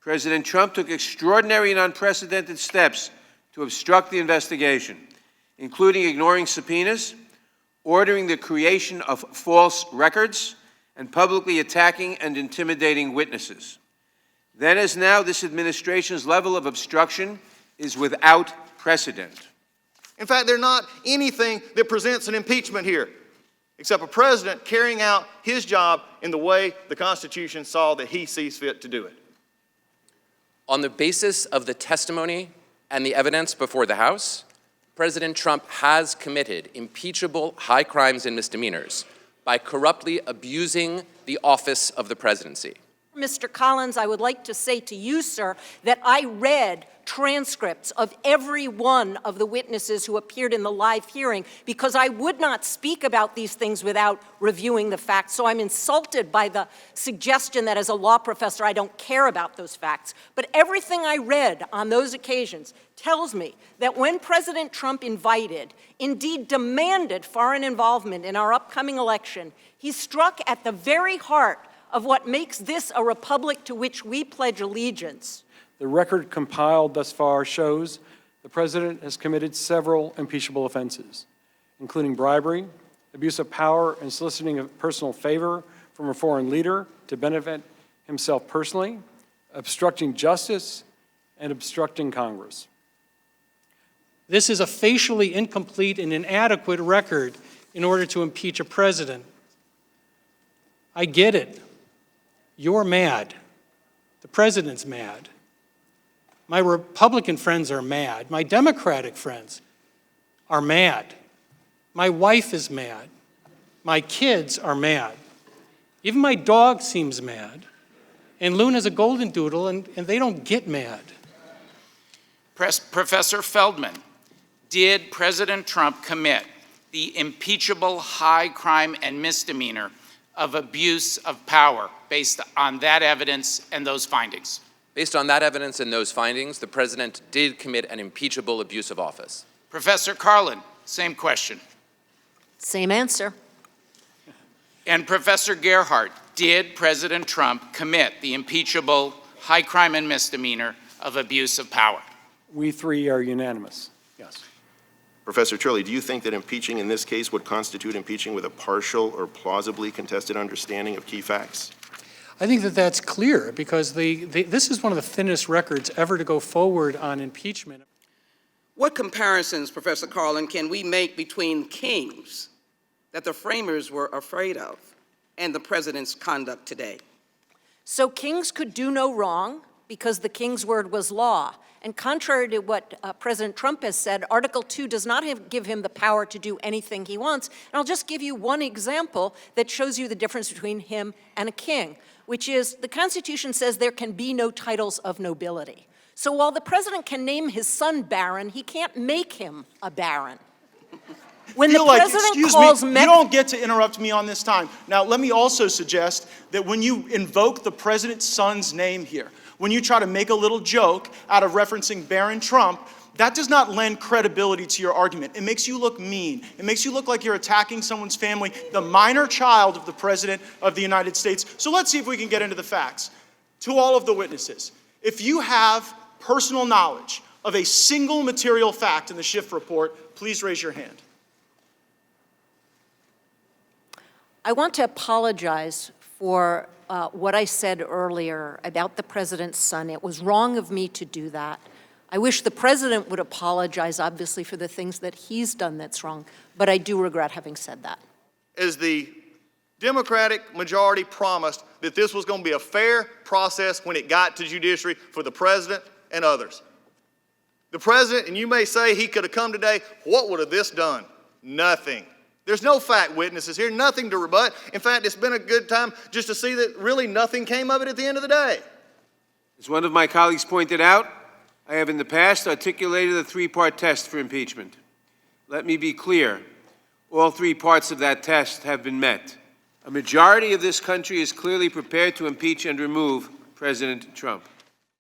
President Trump took extraordinary and unprecedented steps to obstruct the investigation, including ignoring subpoenas, ordering the creation of false records, and publicly attacking and intimidating witnesses. Then as now, this administration's level of obstruction is without precedent. In fact, there's not anything that presents an impeachment here, except a president carrying out his job in the way the Constitution saw that he sees fit to do it. On the basis of the testimony and the evidence before the House, President Trump has committed impeachable high crimes and misdemeanors by corruptly abusing the office of the presidency. Mr. Collins, I would like to say to you, sir, that I read transcripts of every one of the witnesses who appeared in the live hearing because I would not speak about these things without reviewing the facts. So I'm insulted by the suggestion that as a law professor I don't care about those facts. But everything I read on those occasions tells me that when President Trump invited, indeed demanded foreign involvement in our upcoming election, he struck at the very heart of what makes this a republic to which we pledge allegiance. The record compiled thus far shows the president has committed several impeachable offenses, including bribery, abuse of power, and soliciting a personal favor from a foreign leader to benefit himself personally, obstructing justice, and obstructing Congress. This is a facially incomplete and inadequate record in order to impeach a president. I get it. You're mad. The president's mad. My Republican friends are mad. My Democratic friends are mad. My wife is mad. My kids are mad. Even my dog seems mad. And Luna's a golden doodle, and they don't get mad. Professor Feldman, did President Trump commit the impeachable high crime and misdemeanor of abuse of power based on that evidence and those findings? Based on that evidence and those findings, the president did commit an impeachable abuse of office. Professor Carlin, same question. Same answer. And Professor Gerhardt, did President Trump commit the impeachable high crime and misdemeanor of abuse of power? We three are unanimous, yes. Professor Turley, do you think that impeaching in this case would constitute impeaching with a partial or plausibly contested understanding of key facts? I think that that's clear because this is one of the thinnest records ever to go forward on impeachment. What comparisons, Professor Carlin, can we make between kings that the framers were afraid of and the president's conduct today? So kings could do no wrong because the king's word was law. And contrary to what President Trump has said, Article 2 does not give him the power to do anything he wants. And I'll just give you one example that shows you the difference between him and a king, which is the Constitution says there can be no titles of nobility. So while the president can name his son Baron, he can't make him a baron. When the president calls you don't get to interrupt me on this time. Now, let me also suggest that when you invoke the president's son's name here, when you try to make a little joke out of referencing Baron Trump, that does not lend credibility to your argument. It makes you look mean. It makes you look like you're attacking someone's family, the minor child of the President of the United States. So let's see if we can get into the facts. To all of the witnesses, if you have personal knowledge of a single material fact in the Schiff report, please raise your hand. I want to apologize for what I said earlier about the president's son. It was wrong of me to do that. I wish the president would apologize, obviously, for the things that he's done that's wrong, but I do regret having said that. As the Democratic majority promised that this was going to be a fair process when it got to judiciary for the president and others. The president, and you may say he could have come today, what would have this done? Nothing. There's no fact witnesses here, nothing to rebut. In fact, it's been a good time just to see that really nothing came of it at the end of the day. As one of my colleagues pointed out, I have in the past articulated a three-part test for impeachment. Let me be clear. All three parts of that test have been met. A majority of this country is clearly prepared to impeach and remove President Trump.